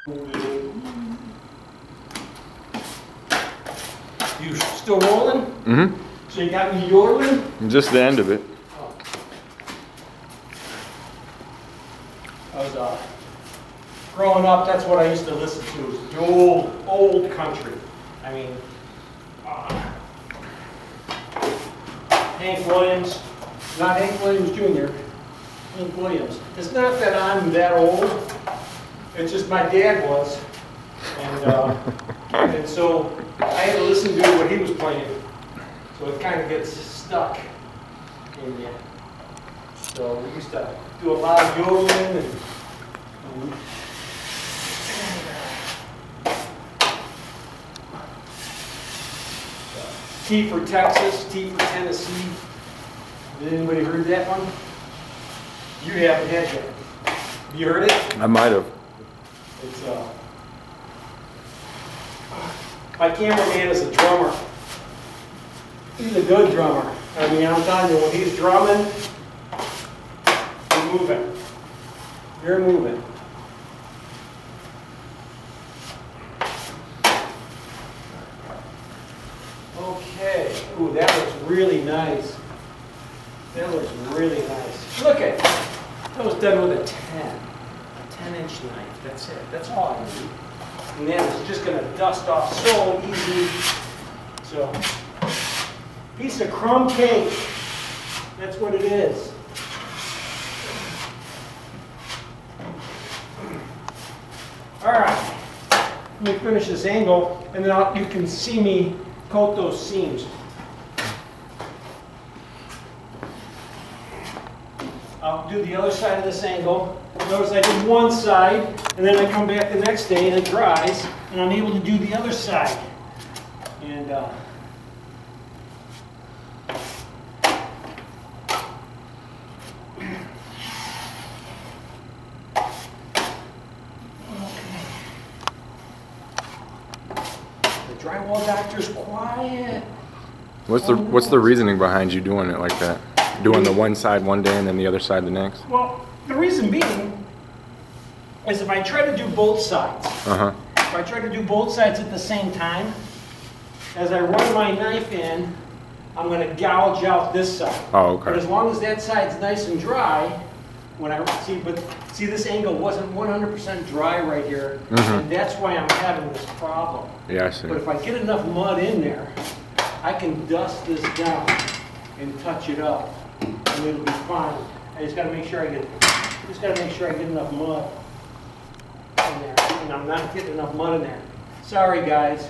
You still rolling? Mm-hmm. So you got me yodeling? Just the end of it. Oh. I was growing up, that's what I used to listen to, was the old country. I mean, Hank Williams, not Hank Williams Jr., Hank Williams. It's not that I'm that old, it's just my dad was. And so I had to listen to what he was playing. So it kind of gets stuck in you. So we used to do a lot of yodeling and T for Texas, T for Tennessee. Did anybody heard that one? You haven't had that. Have you heard it? I might have. It's my cameraman is a drummer. He's a good drummer. I mean, I'm telling you, when he's drumming, you're moving. You're moving. Okay. Ooh, that looks really nice. That looks really nice. Look at that. That was done with a 10-inch knife. That's it. That's all I need. And then it's just going to dust off so easy. So, piece of crumb cake. That's what it is. All right. Let me finish this angle, and then you can see me coat those seams. I'll do the other side of this angle. Notice I did one side, and then I come back the next day and it dries, and I'm able to do the other side. And the drywall doctor's quiet. What's the reasoning behind you doing it like that? Doing the one side one day and then the other side the next? Well, the reason being is if I try to do both sides, if I try to do both sides at the same time, as I run my knife in, I'm going to gouge out this side. Oh, okay. But as long as that side's nice and dry, when I see this angle wasn't 100% dry right here, and that's why I'm having this problem. Yeah, I see. But if I get enough mud in there, I can dust this down and touch it up, and it'll be fine. I just got to make sure I get enough mud in there, and I'm not getting enough mud in there. Sorry, guys.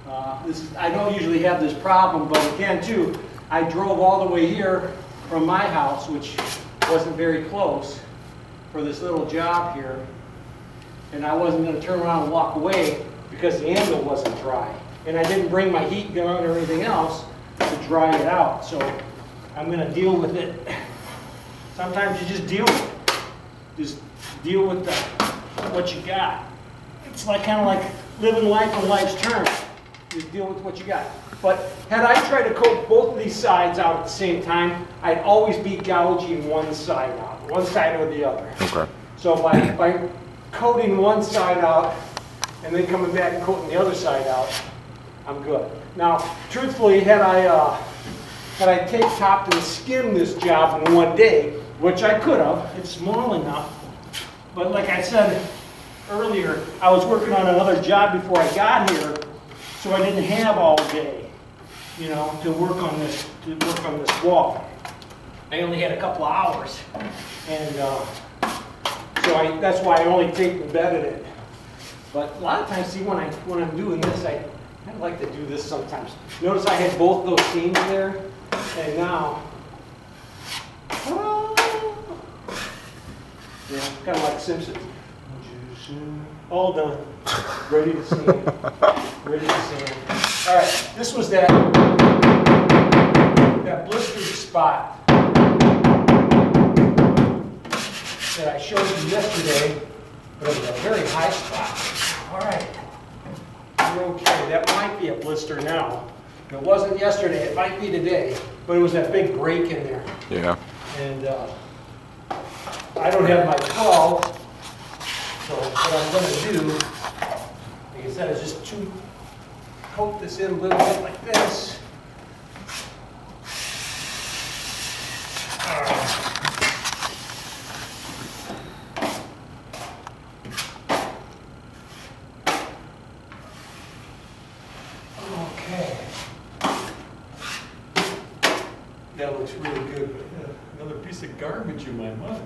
I don't usually have this problem, but again, too, I drove all the way here from my house, which wasn't very close, for this little job here, and I wasn't going to turn around and walk away because the anvil wasn't dry, and I didn't bring my heat gun or anything else to dry it out. So I'm going to deal with it. Sometimes you just deal with it. Just deal with what you got. It's like kind of like living life on life's terms. Just deal with what you got. But had I tried to coat both of these sides out at the same time, I'd always be gouging one side out, one side or the other. Okay. So by coating one side out and then coming back and coating the other side out, I'm good. Now, truthfully, had I tape topped and skimmed this job in one day, which I could have, it's small enough. But like I said earlier, I was working on another job before I got here, so I didn't have all day, you know, to work on this wall. I only had a couple of hours, and so that's why I only taped and bedded it. But a lot of times, see, when I'm doing this, I like to do this sometimes. Notice I had both those seams there, and now, yeah, kind of like Simpsons. All done. Ready to sand. Ready to sand. All right, this was that blistered spot that I showed you yesterday, but it was a very high spot. All right, you're okay. That might be a blister now. If it wasn't yesterday, it might be today, but it was that big break in there. Yeah. And I don't have my cull, so So what I'm going to do, like I said, is just coat this in a little bit like this. Okay. That looks really good. Another piece of garbage in my mud.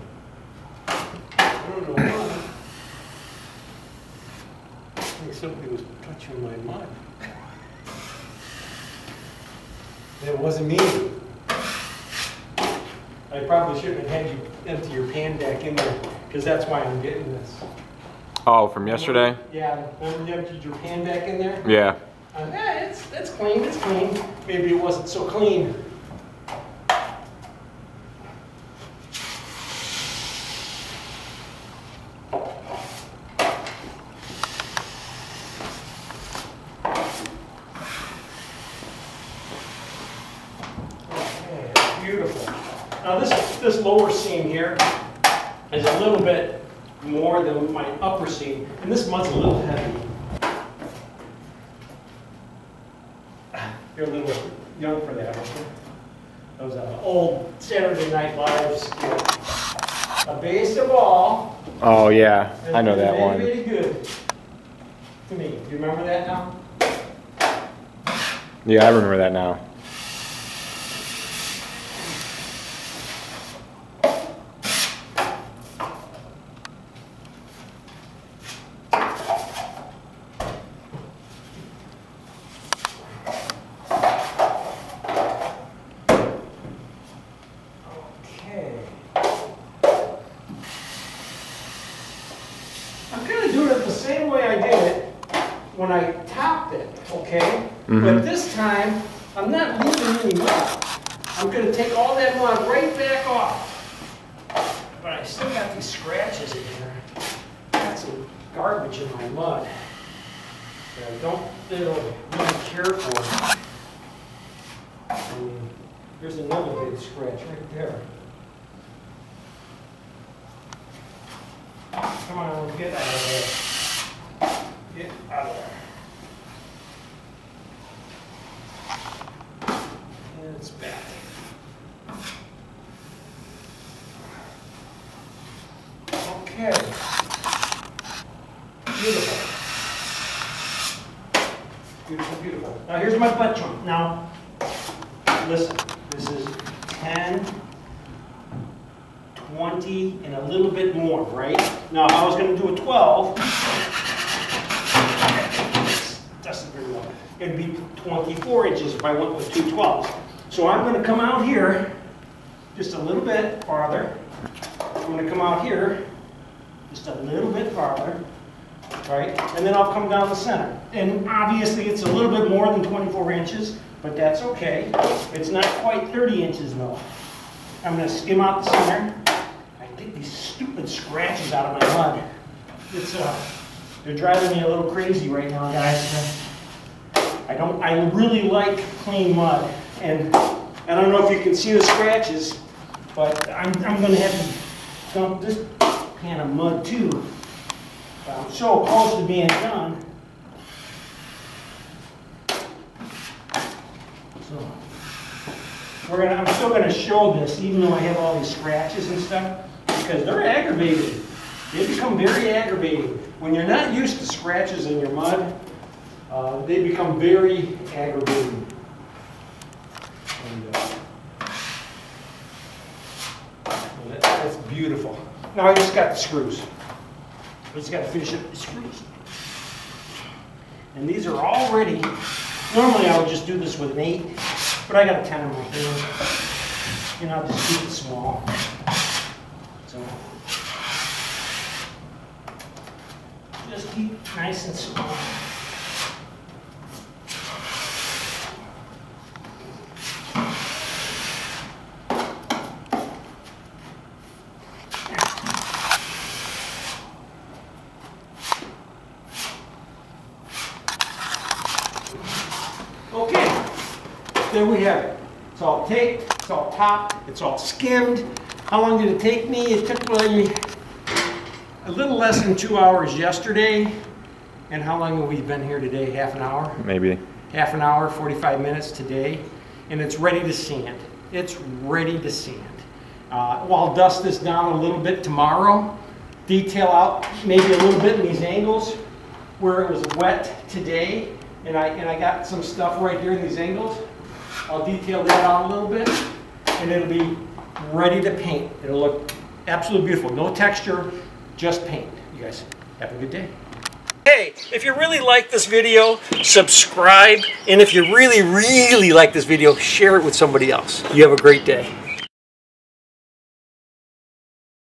I don't know why. I think somebody was touching my mud. It wasn't me. I probably shouldn't have had you empty your pan back in there, because that's why I'm getting this. Oh, from yesterday? Yeah, remember you emptied your pan back in there? Yeah. Yeah, it's clean, it's clean. Maybe it wasn't so clean. Beautiful. Now this lower seam here is a little bit more than my upper seam, and this mud's a little heavy. You're a little young for that, aren't you? Those old Saturday Night Lives. A base of all. Oh yeah, I know that one. Really good to me. Do you remember that now? Yeah, I remember that now. When I topped it, okay? But this time, I'm not leaving any mud. I'm going to take all that mud right back off. But I still got these scratches in here. Got some garbage in my mud that I don't really care for. I mean, there's another big scratch right there. Come on, get out of there. Get out of there. And it's back. Okay. Beautiful. Beautiful, beautiful. Now here's my butt chunk. Now, listen, this is 10, 20, and a little bit more, right? Now, if I was going to do a 12, it'd be 24 inches if I went with two 12s. So I'm going to come out here just a little bit farther. I'm going to come out here just a little bit farther, right? And then I'll come down the center. And obviously it's a little bit more than 24 inches, but that's okay. It's not quite 30 inches though. I'm going to skim out the center. I get these stupid scratches out of my mud. It's they're driving me a little crazy right now, guys. I really like clean mud, and I don't know if you can see the scratches, but I'm going to have to dump this pan of mud too. But I'm so close to being done. So I'm still going to show this, even though I have all these scratches and stuff, because they're aggravating. They become very aggravating. When you're not used to scratches in your mud, they become very aggravating. And, that's beautiful. Now I just got the screws. I just got to finish up the screws. And these are already, normally I would just do this with an 8, but I got a 10 in my hand. And I'll just keep it small. So, just keep nice and small. Okay, there we have it. It's all taped, it's all topped, it's all skimmed. How long did it take me? It took me a little less than 2 hours yesterday. And how long have we been here today? Half an hour? Maybe. Half an hour, 45 minutes today. And it's ready to sand. It's ready to sand. Well, I'll dust this down a little bit tomorrow. Detail out maybe a little bit in these angles where it was wet today. And I got some stuff right here in these angles. I'll detail that out a little bit. And it'll be ready to paint. It'll look absolutely beautiful. No texture, just paint. You guys have a good day. Hey, if you really like this video, subscribe. And if you really, really like this video, share it with somebody else. You have a great day.